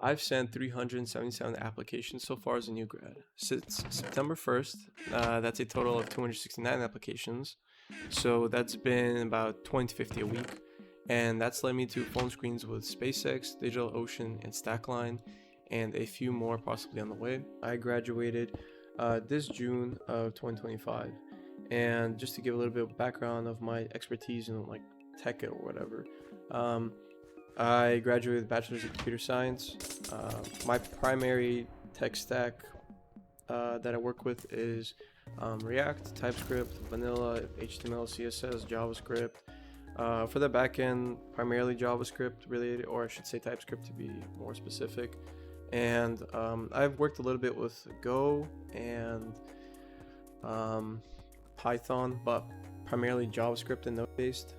I've sent 377 applications so far as a new grad. Since September 1st, that's a total of 269 applications. So that's been about 20 to 50 a week. And that's led me to phone screens with SpaceX, DigitalOcean, and Stackline, and a few more possibly on the way. I graduated this June of 2025. And just to give a little bit of background of my expertise in like tech or whatever, um, I graduated with a bachelor's in computer science. My primary tech stack that I work with is React, TypeScript, vanilla, HTML, CSS, JavaScript. For the backend, primarily JavaScript related, or I should say TypeScript to be more specific. And I've worked a little bit with Go and Python, but primarily JavaScript and Node-based.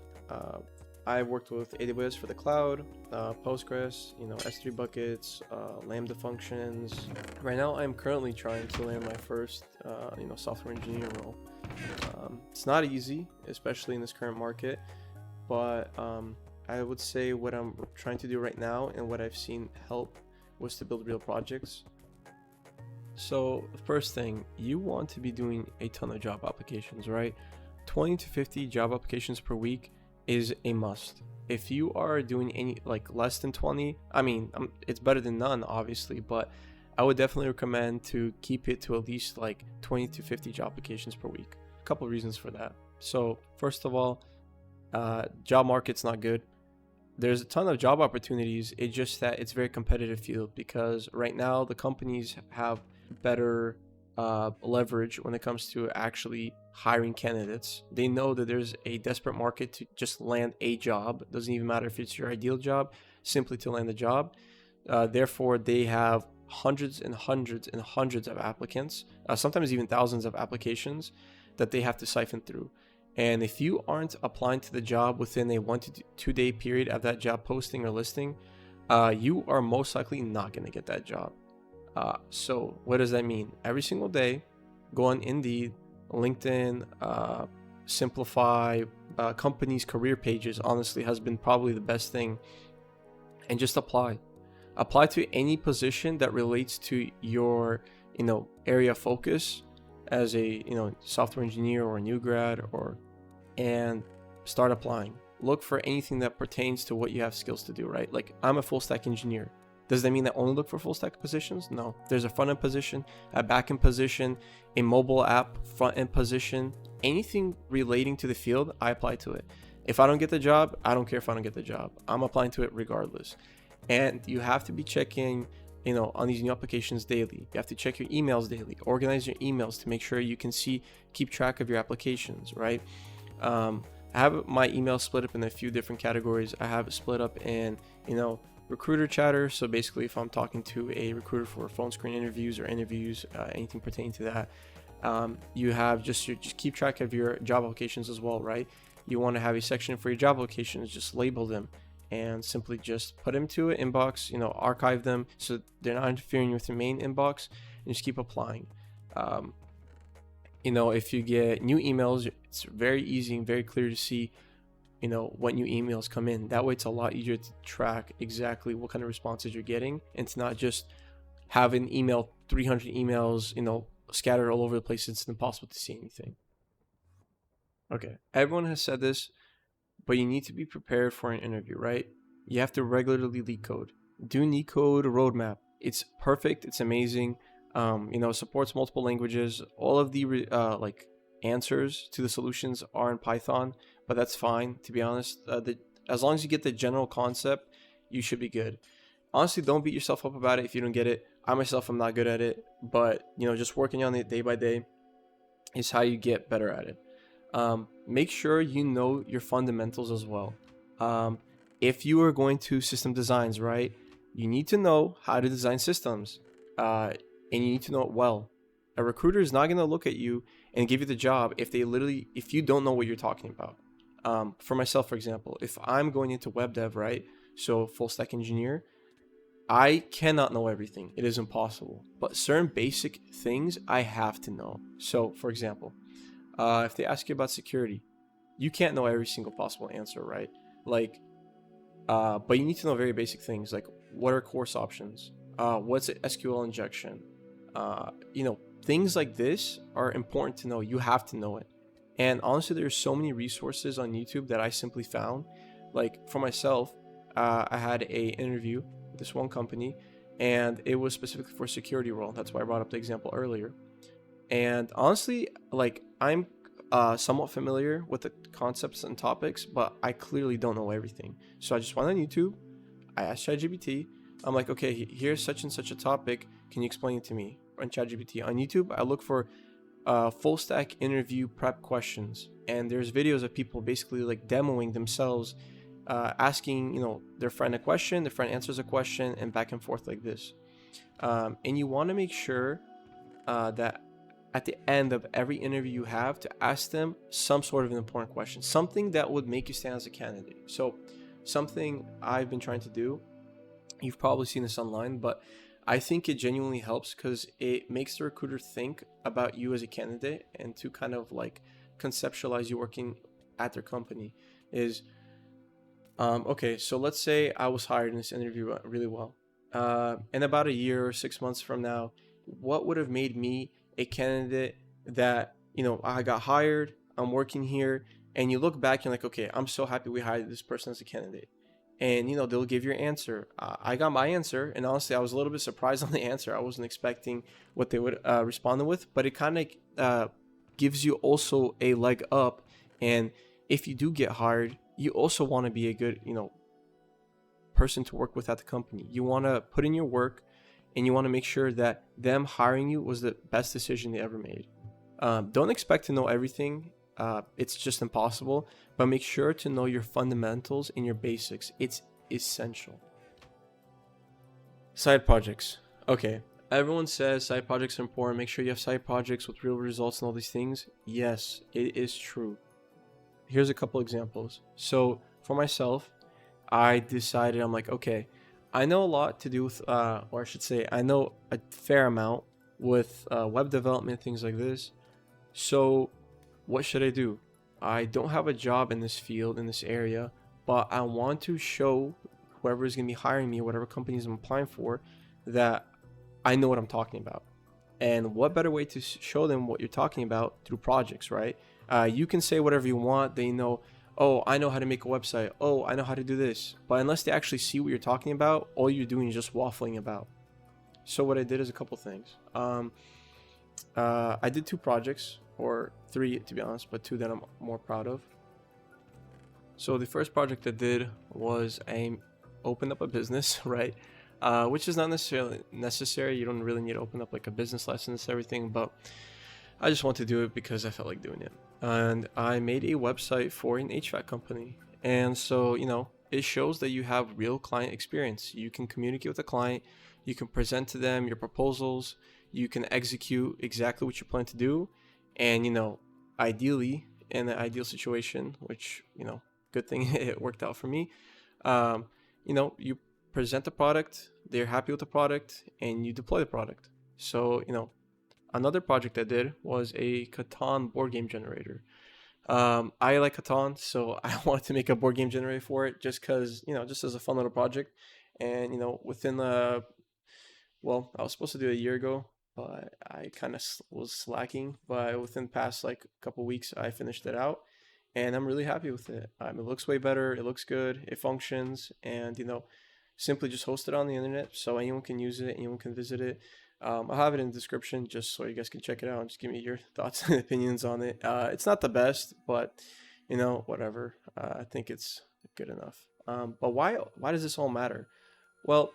I've worked with AWS for the cloud, Postgres, S3 buckets, Lambda functions. Right now, I'm currently trying to land my first, software engineer role. It's not easy, especially in this current market, but I would say what I'm trying to do right now and what I've seen help was to build real projects. So first thing, you want to be doing a ton of job applications, right? 20 to 50 job applications per week is a must. If you are doing any like less than 20, I mean, it's better than none, obviously, but I would definitely recommend to keep it to at least like 20 to 50 job applications per week. A couple of reasons for that. So first of all, job market's not good. There's a ton of job opportunities. It's just that it's a very competitive field because right now the companies have better leverage when it comes to actually hiring candidates. They know that there's a desperate market to just land a job. It doesn't even matter if it's your ideal job, simply to land a job. Therefore, they have hundreds and hundreds and hundreds of applicants, sometimes even thousands of applications that they have to siphon through. And if you aren't applying to the job within a 1 to 2 day period of that job posting or listing, you are most likely not going to get that job. So what does that mean? Every single day, go on Indeed, LinkedIn, Simplify, companies' career pages, honestly, has been probably the best thing. And just apply. Apply to any position that relates to your, area of focus as a, software engineer or a new grad, and start applying. Look for anything that pertains to what you have skills to do, right? Like, I'm a full stack engineer. Does that mean that only look for full stack positions? No. There's a front end position, a back end position, a mobile app front end position. Anything relating to the field, I apply to it. If I don't get the job, I don't care if I don't get the job. I'm applying to it regardless. And you have to be checking, on these new applications daily. You have to check your emails daily. Organize your emails to make sure you can keep track of your applications, right? I have my email split up in a few different categories. I have it split up in, recruiter chatter. So basically, if I'm talking to a recruiter for phone screen interviews or interviews, anything pertaining to that, you have just keep track of your job applications as well, right? You want to have a section for your job applications, just label them and simply just put them to an inbox, archive them so they're not interfering with the main inbox, and just keep applying. If you get new emails, it's very easy and very clear to see what new emails come in. That way it's a lot easier to track exactly what kind of responses you're getting, and to not just have an email 300 emails scattered all over the place. It's impossible to see anything. Okay, everyone has said this, but you need to be prepared for an interview, right? You have to regularly leak code. Do Neat Code roadmap. It's perfect, it's amazing. Supports multiple languages. All of the answers to the solutions are in Python, but that's fine, to be honest. As long as you get the general concept, you should be good. Honestly, don't beat yourself up about it if you don't get it. I myself am not good at it, but just working on it day by day is how you get better at it. Make sure you know your fundamentals as well. If you are going to system designs, right, you need to know how to design systems, and you need to know it well. A recruiter is not going to look at you and give you the job if you don't know what you're talking about. For myself, for example, if I'm going into web dev, right, so full stack engineer, I cannot know everything. It is impossible. But certain basic things I have to know. So, for example, if they ask you about security, you can't know every single possible answer, right? But you need to know very basic things, like what are course options, what's SQL injection, things like this are important to know. You have to know it. And honestly, there's so many resources on YouTube that I simply found. Like for myself, I had a interview with this one company, and it was specifically for a security role. That's why I brought up the example earlier. And honestly, like I'm somewhat familiar with the concepts and topics, but I clearly don't know everything. So I just went on YouTube. I asked ChatGPT. I'm like, okay, here's such and such a topic. Can you explain it to me? On ChatGPT. On YouTube, I look for full stack interview prep questions, and there's videos of people basically like demoing themselves, asking their friend a question, their friend answers a question, and back and forth like this. And you want to make sure that at the end of every interview you have to ask them some sort of an important question, something that would make you stand as a candidate. So something I've been trying to do, you've probably seen this online, but I think it genuinely helps because it makes the recruiter think about you as a candidate and to kind of like conceptualize you working at their company is, okay, so let's say I was hired in this interview really well. In about a year or 6 months from now, what would have made me a candidate that, I got hired, I'm working here, and you look back and like, okay, I'm so happy we hired this person as a candidate. And, they'll give your answer. I got my answer, and honestly, I was a little bit surprised on the answer. I wasn't expecting what they would respond with, but it kind of gives you also a leg up. And if you do get hired, you also want to be a good, person to work with at the company. You want to put in your work, and you want to make sure that them hiring you was the best decision they ever made. Don't expect to know everything. It's just impossible, but make sure to know your fundamentals and your basics. It's essential. Side projects. Okay, everyone says side projects are important. Make sure you have side projects with real results and all these things. Yes, it is true. Here's a couple examples. So for myself, I decided, I'm like, okay, I know a lot to do with, or I should say, I know a fair amount with web development, things like this. So what should I do? I don't have a job in this field, in this area, but I want to show whoever is going to be hiring me, whatever companies I'm applying for, that I know what I'm talking about. And what better way to show them what you're talking about through projects, right? You can say whatever you want. They know, oh, I know how to make a website. Oh, I know how to do this. But unless they actually see what you're talking about, all you're doing is just waffling about. So what I did is a couple things. I did 2 projects, or 3 to be honest, but 2 that I'm more proud of. So the first project I did was I opened up a business, right? Which is not necessarily necessary. You don't really need to open up like a business license and everything, but I just wanted to do it because I felt like doing it. And I made a website for an HVAC company. And so, it shows that you have real client experience. You can communicate with the client, you can present to them your proposals, you can execute exactly what you plan to do. And, ideally, in an ideal situation, which, good thing it worked out for me, you present the product, they're happy with the product, and you deploy the product. So, another project I did was a Catan board game generator. I like Catan, so I wanted to make a board game generator for it just because, just as a fun little project. And, within the, well, I was supposed to do it a year ago, but I kind of was slacking. But within the past like couple weeks, I finished it out, and I'm really happy with it. It looks way better. It looks good. It functions, and simply just host it on the internet so anyone can use it, anyone can visit it. I'll have it in the description just so you guys can check it out and just give me your thoughts and opinions on it. It's not the best, but whatever. I think it's good enough. But why does this all matter? Well,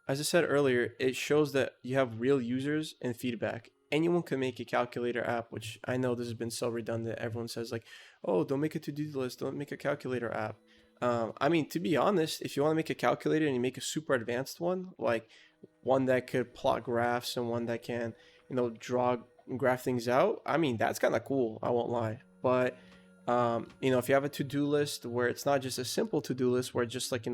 as I said earlier, it shows that you have real users and feedback. Anyone can make a calculator app, which I know this has been so redundant. Everyone says like, oh, don't make a to-do list, don't make a calculator app. To be honest, if you want to make a calculator and you make a super advanced one, like one that could plot graphs and one that can, draw and graph things out, that's kind of cool. I won't lie. But, if you have a to-do list where it's not just a simple to-do list, where it's just like,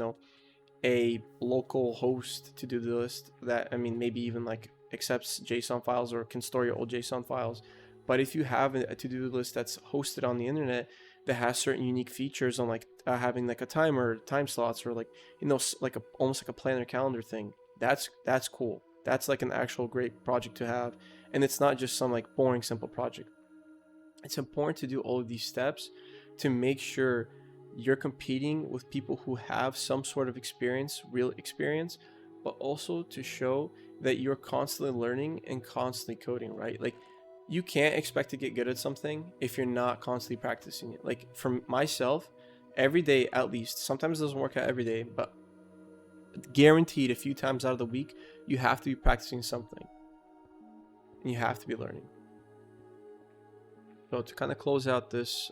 a local host to-do list that, maybe even like accepts JSON files or can store your old JSON files. But if you have a to-do list that's hosted on the internet that has certain unique features on like having like a timer, time slots, or like, like almost like a planner calendar thing. That's cool. That's like an actual great project to have, and it's not just some like boring simple project. It's important to do all of these steps to make sure you're competing with people who have some sort of experience, real experience, but also to show that you're constantly learning and constantly coding, right? Like, you can't expect to get good at something if you're not constantly practicing it. Like, for myself, every day at least, sometimes it doesn't work out every day, but guaranteed a few times out of the week, you have to be practicing something and you have to be learning. So to kind of close out this,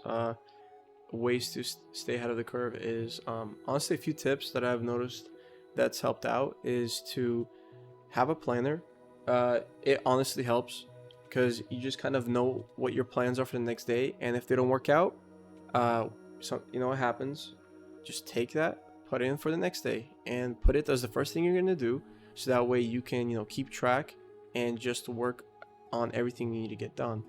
ways to stay ahead of the curve is, honestly, a few tips that I've noticed that's helped out is to have a planner. It honestly helps because you just kind of know what your plans are for the next day, and if they don't work out, so you know what happens. Just take that, put it in for the next day, and put it as the first thing you're gonna do, so that way you can keep track and just work on everything you need to get done.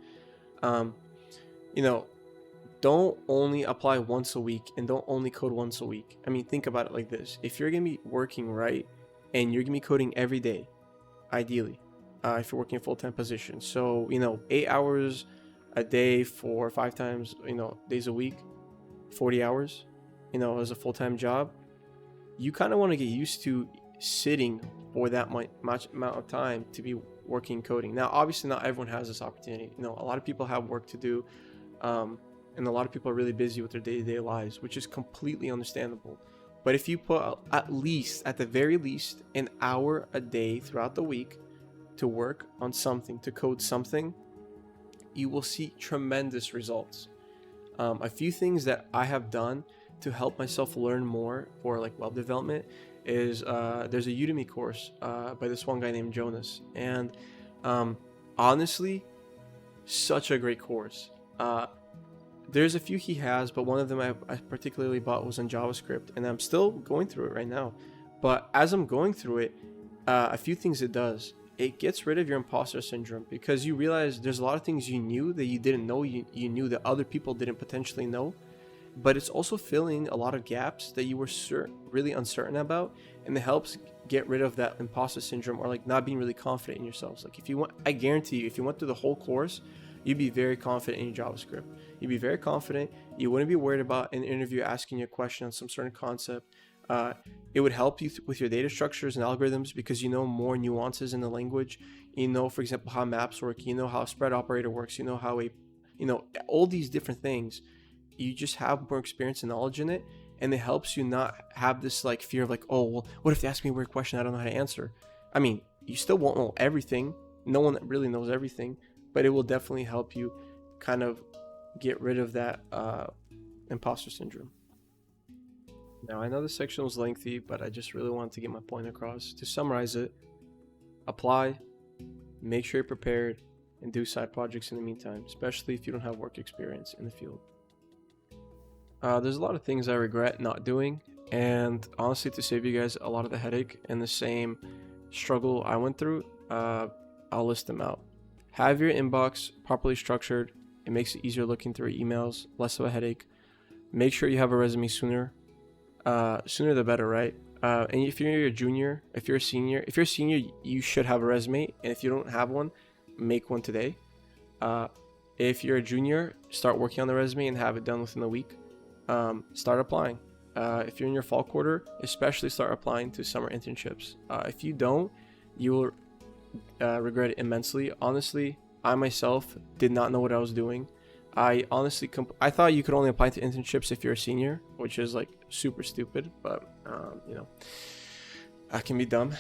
Don't only apply once a week and don't only code once a week. I mean, think about it like this. If you're going to be working right and you're going to be coding every day, ideally, if you're working a full-time position. So, 8 hours a day for 5 times, days a week, 40 hours, as a full-time job, you kind of want to get used to sitting for that much amount of time to be working coding. Now, obviously not everyone has this opportunity. A lot of people have work to do. And a lot of people are really busy with their day-to-day lives, which is completely understandable. But if you put at the very least, an hour a day throughout the week to work on something, to code something, you will see tremendous results. A few things that I have done to help myself learn more for like web development is there's a Udemy course by this one guy named Jonas, and honestly, such a great course. There's a few he has, but one of them I particularly bought was on JavaScript, and I'm still going through it right now. But as I'm going through it, a few things it does. It gets rid of your imposter syndrome, because you realize there's a lot of things you knew that you didn't know you knew that other people didn't potentially know. But it's also filling a lot of gaps that you were really uncertain about, and it helps get rid of that imposter syndrome, or like not being really confident in yourselves. Like, I guarantee you, if you went through the whole course, you'd be very confident in your JavaScript. You'd be very confident. You wouldn't be worried about an interview asking you a question on some certain concept. It would help you with your data structures and algorithms, because you know more nuances in the language. For example, how maps work. You know how a spread operator works. You know how all these different things. You just have more experience and knowledge in it, and it helps you not have this like fear of like, oh, well, what if they ask me a weird question I don't know how to answer? I mean, you still won't know everything. No one really knows everything. But it will definitely help you kind of get rid of that imposter syndrome. Now, I know this section was lengthy, but I just really wanted to get my point across. To summarize it, apply, make sure you're prepared, and do side projects in the meantime, especially if you don't have work experience in the field. There's a lot of things I regret not doing, and honestly, to save you guys a lot of the headache and the same struggle I went through, I'll list them out. Have your inbox properly structured. It makes it easier looking through emails, less of a headache. Make sure you have a resume sooner. Sooner the better, right? And if you're a junior, if you're a senior, you should have a resume. And if you don't have one, make one today. If you're a junior, start working on the resume and have it done within a week. Start applying. If you're in your fall quarter, especially start applying to summer internships. If you don't, you will regret it immensely. Honestly, I myself did not know what I was doing. I honestly I thought you could only apply to internships if you're a senior, which is like super stupid, but that can be dumb.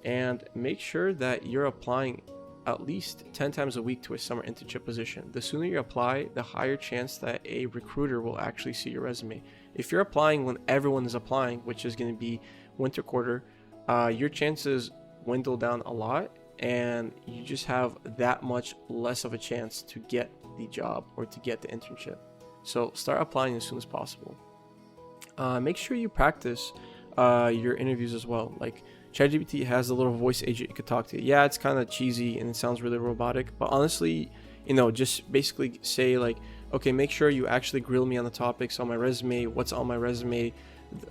And make sure that you're applying at least 10 times a week to a summer internship position. The sooner you apply, the higher chance that a recruiter will actually see your resume. If you're applying when everyone is applying, which is going to be winter quarter, your chances dwindle down a lot, and you just have that much less of a chance to get the job or to get the internship. So start applying as soon as possible. Make sure you practice your interviews as well. Like, ChatGPT has a little voice agent you could talk to. Yeah, it's kind of cheesy and it sounds really robotic, but honestly, just basically say like, okay, make sure you actually grill me on the topics on my resume, what's on my resume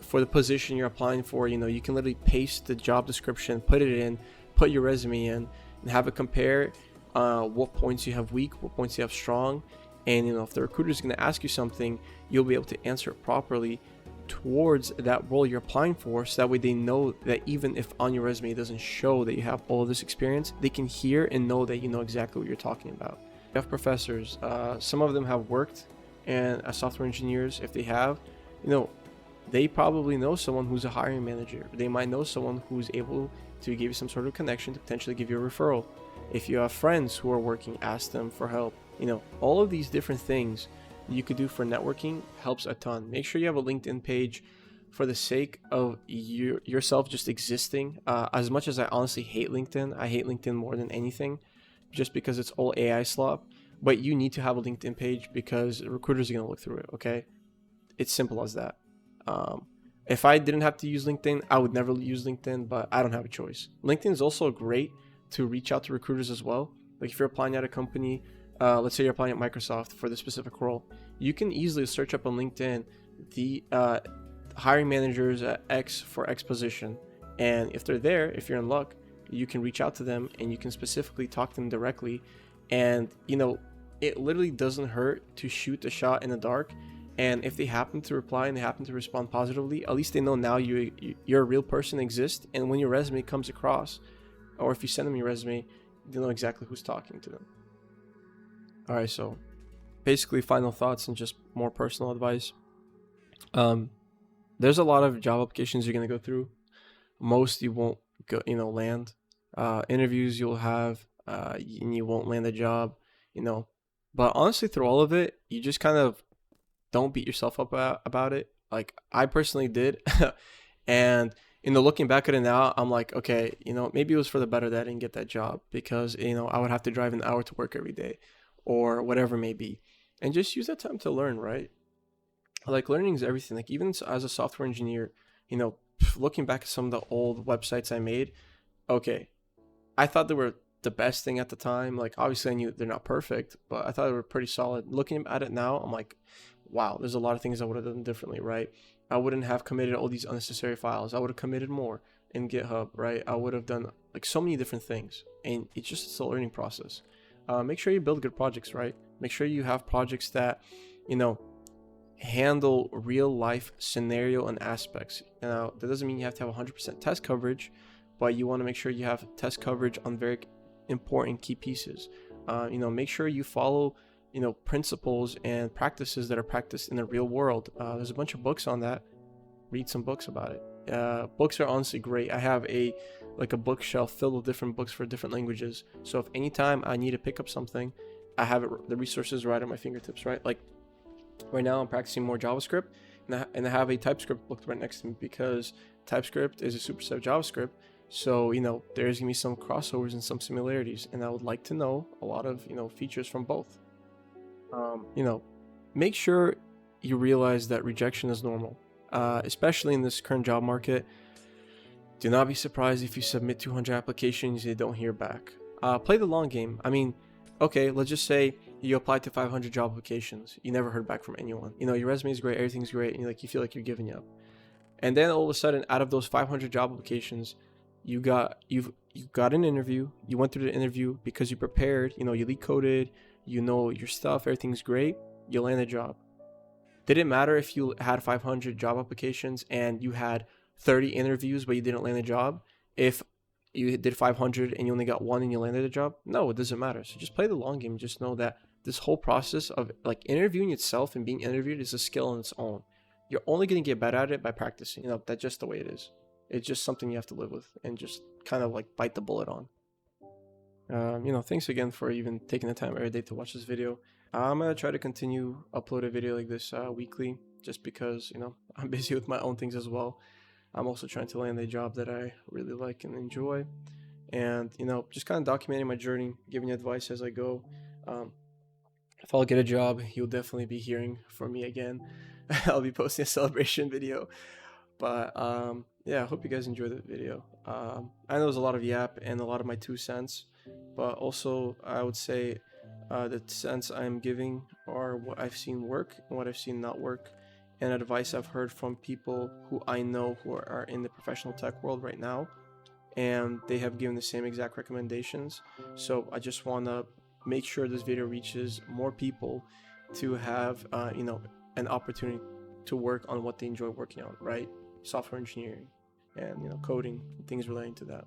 for the position you're applying for. You know, you can literally paste the job description, put it in, put your resume in, and have it compare what points you have weak, what points you have strong. And you know, if the recruiter is going to ask you something, you'll be able to answer it properly towards that role you're applying for, so that way they know that even if on your resume it doesn't show that you have all of this experience, they can hear and know that you know exactly what you're talking about. You have professors, some of them have worked and as software engineers. If they have, you know, they probably know someone who's a hiring manager. They might know someone who's able to give you some sort of connection to potentially give you a referral. If you have friends who are working, ask them for help. You know, all of these different things you could do for networking helps a ton. Make sure you have a LinkedIn page for the sake of yourself just existing. As much as I honestly hate LinkedIn, I hate LinkedIn more than anything, just because it's all AI slop. But you need to have a LinkedIn page because recruiters are going to look through it, okay? It's simple as that. If I didn't have to use LinkedIn, I would never use LinkedIn, but I don't have a choice. LinkedIn is also great to reach out to recruiters as well. Like if you're applying at a company, let's say you're applying at Microsoft for the specific role, you can easily search up on LinkedIn the hiring managers at X for X position. And if they're there, if you're in luck, you can reach out to them and you can specifically talk to them directly. And, you know, it literally doesn't hurt to shoot the shot in the dark. And if they happen to reply and they happen to respond positively, at least they know now you're a real person, exist. And when your resume comes across, or if you send them your resume, they know exactly who's talking to them. All right, so basically final thoughts and just more personal advice. There's a lot of job applications you're going to go through. Most you won't go, land. Interviews you'll have, and you won't land a job, But honestly, through all of it, you just kind of don't beat yourself up about it. Like I personally did. And, looking back at it now, I'm like, okay, maybe it was for the better that I didn't get that job because, I would have to drive an hour to work every day or whatever it may be. And just use that time to learn, right? Like learning is everything. Like even as a software engineer, looking back at some of the old websites I made, okay, I thought they were the best thing at the time. Like obviously I knew they're not perfect, but I thought they were pretty solid. Looking at it now, I'm like, wow, there's a lot of things I would have done differently, right? I wouldn't have committed all these unnecessary files. I would have committed more in GitHub, right? I would have done like so many different things, and it's a learning process. Make sure you build good projects, right? Make sure you have projects that, handle real life scenario and aspects. Now, that doesn't mean you have to have 100% test coverage, but you want to make sure you have test coverage on very important key pieces. Make sure you follow principles and practices that are practiced in the real world. There's a bunch of books on that. Read some books about it. Books are honestly great. I have a bookshelf filled with different books for different languages. So if anytime I need to pick up something, I have the resources right at my fingertips, right? Like right now I'm practicing more JavaScript and I have a TypeScript book right next to me because TypeScript is a superset of JavaScript. So, there's gonna be some crossovers and some similarities, and I would like to know a lot of, features from both. Make sure you realize that rejection is normal, especially in this current job market. Do not be surprised if you submit 200 applications and you don't hear back. Play the long game. I mean, okay, let's just say you applied to 500 job applications. You never heard back from anyone. Your resume is great, everything's great, and you feel like you're giving up. And then all of a sudden, out of those 500 job applications, you got an interview. You went through the interview because you prepared. You lead coded. Your stuff. Everything's great. You land a job. Did it matter if you had 500 job applications and you had 30 interviews but you didn't land a job? If you did 500 and you only got one and you landed a job? No, it doesn't matter. So just play the long game. Just know that this whole process of like interviewing itself and being interviewed is a skill on its own. You're only going to get better at it by practicing. That's just the way it is. It's just something you have to live with and just kind of like bite the bullet on. Thanks again for even taking the time every day to watch this video. I'm going to try to continue upload a video like this weekly just because, I'm busy with my own things as well. I'm also trying to land a job that I really like and enjoy. And, just kind of documenting my journey, giving advice as I go. If I'll get a job, you'll definitely be hearing from me again. I'll be posting a celebration video. But yeah, I hope you guys enjoyed the video. I know there's a lot of yap and a lot of my 2 cents, but also I would say the sense I'm giving are what I've seen work and what I've seen not work, and advice I've heard from people who I know who are in the professional tech world right now, and they have given the same exact recommendations. So I just want to make sure this video reaches more people to have an opportunity to work on what they enjoy working on, right? Software engineering and coding, things relating to that.